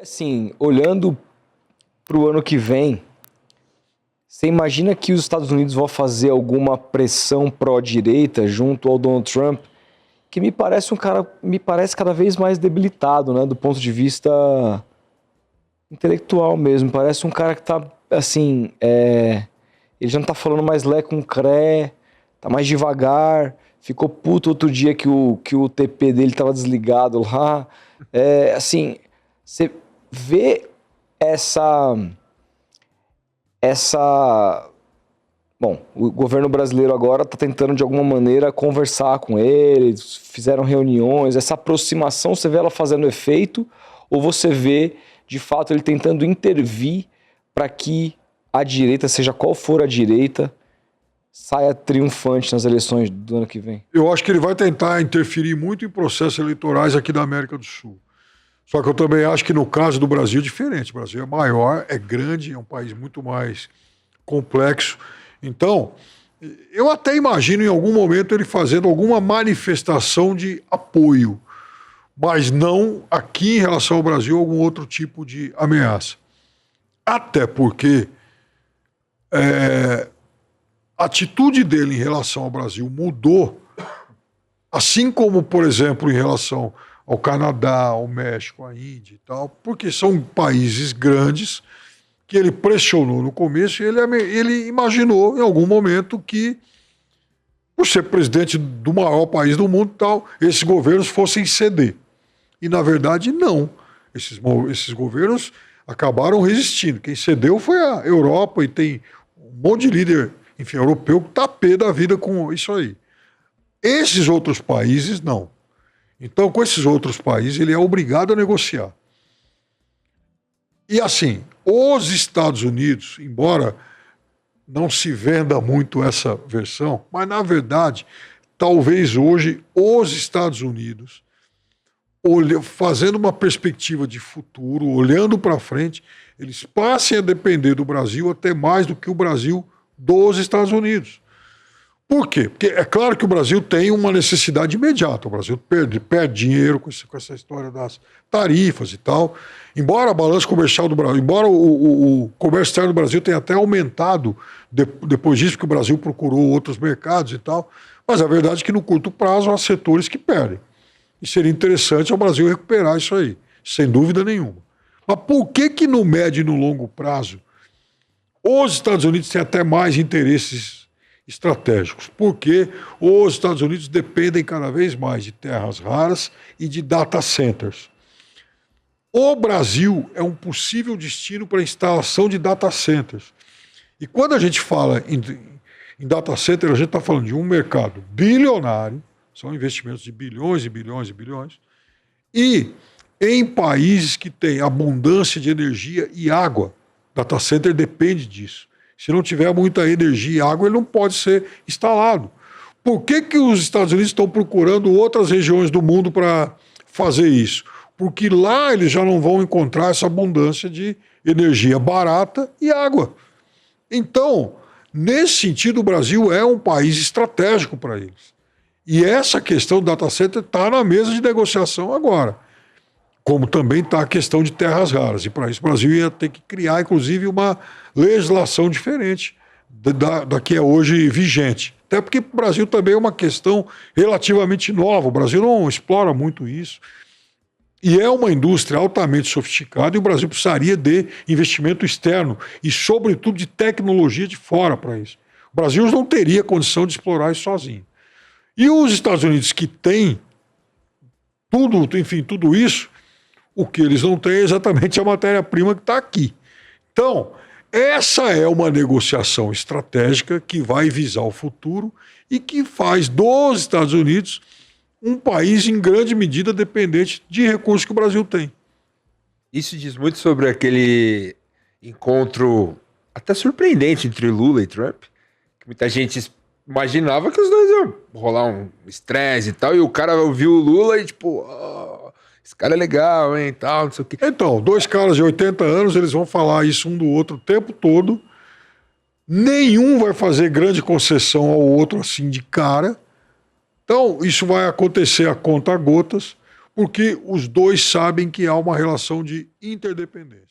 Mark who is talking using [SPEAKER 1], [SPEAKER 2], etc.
[SPEAKER 1] Assim, olhando para o ano que vem, você imagina que os Estados Unidos vão fazer alguma pressão pró-direita junto ao Donald Trump, que me parece cada vez mais debilitado, né, do ponto de vista intelectual mesmo. Parece um cara que tá, assim, ele já não tá falando mais lé com cré, tá mais devagar, ficou puto outro dia que o TP dele tava desligado lá. Assim, você vê essa... Bom, o governo brasileiro agora está tentando, de alguma maneira, conversar com eles, fizeram reuniões, essa aproximação, você vê ela fazendo efeito, ou você vê, de fato, ele tentando intervir para que a direita, seja qual for a direita, saia triunfante nas eleições do ano que vem?
[SPEAKER 2] Eu acho que ele vai tentar interferir muito em processos eleitorais aqui da América do Sul. Só que eu também acho que no caso do Brasil é diferente. O Brasil é maior, é grande, é um país muito mais complexo. Então, eu até imagino em algum momento ele fazendo alguma manifestação de apoio, mas não aqui em relação ao Brasil algum outro tipo de ameaça. Até porque a atitude dele em relação ao Brasil mudou, assim como, por exemplo, em relação ao Canadá, ao México, à Índia e tal, porque são países grandes que ele pressionou no começo e ele imaginou em algum momento que, por ser presidente do maior país do mundo e tal, esses governos fossem ceder. E, na verdade, não. Esses governos acabaram resistindo. Quem cedeu foi a Europa e tem um monte de líder, enfim, europeu que tá pé da vida com isso aí. Esses outros países, não. Então, com esses outros países, ele é obrigado a negociar. E assim, os Estados Unidos, embora não se venda muito essa versão, mas na verdade, talvez hoje os Estados Unidos, fazendo uma perspectiva de futuro, olhando para frente, eles passem a depender do Brasil até mais do que o Brasil dos Estados Unidos. Por quê? Porque é claro que o Brasil tem uma necessidade imediata. O Brasil perde dinheiro com essa história das tarifas e tal. Embora a balança comercial do Brasil, embora o comércio externo do Brasil tenha até aumentado depois disso, que o Brasil procurou outros mercados e tal, mas a verdade é que no curto prazo há setores que perdem. E seria interessante o Brasil recuperar isso aí, sem dúvida nenhuma. Mas por que no médio e no longo prazo os Estados Unidos têm até mais interesses estratégicos? Porque os Estados Unidos dependem cada vez mais de terras raras e de data centers. O Brasil é um possível destino para a instalação de data centers. E quando a gente fala em data center, a gente está falando de um mercado bilionário, são investimentos de bilhões e bilhões e bilhões, e em países que têm abundância de energia e água. Data center depende disso. Se não tiver muita energia e água, ele não pode ser instalado. Por que os Estados Unidos estão procurando outras regiões do mundo para fazer isso? Porque lá eles já não vão encontrar essa abundância de energia barata e água. Então, nesse sentido, o Brasil é um país estratégico para eles. E essa questão do data center está na mesa de negociação agora. Como também está a questão de terras raras. E para isso o Brasil ia ter que criar, inclusive, uma legislação diferente da que é hoje vigente. Até porque o Brasil também é uma questão relativamente nova. O Brasil não explora muito isso. E é uma indústria altamente sofisticada e o Brasil precisaria de investimento externo e, sobretudo, de tecnologia de fora para isso. O Brasil não teria condição de explorar isso sozinho. E os Estados Unidos, que têm tudo, enfim, tudo isso, o que eles não têm é exatamente a matéria-prima que está aqui. Então, essa é uma negociação estratégica que vai visar o futuro e que faz dos Estados Unidos um país em grande medida dependente de recursos que o Brasil tem.
[SPEAKER 3] Isso diz muito sobre aquele encontro até surpreendente entre Lula e Trump, que muita gente imaginava que os dois iam rolar um estresse e tal, e o cara ouviu o Lula e tipo, esse cara é legal, hein, tal, não sei o quê.
[SPEAKER 2] Então, dois caras de 80 anos, eles vão falar isso um do outro o tempo todo, nenhum vai fazer grande concessão ao outro assim de cara. Então, isso vai acontecer a conta gotas, porque os dois sabem que há uma relação de interdependência.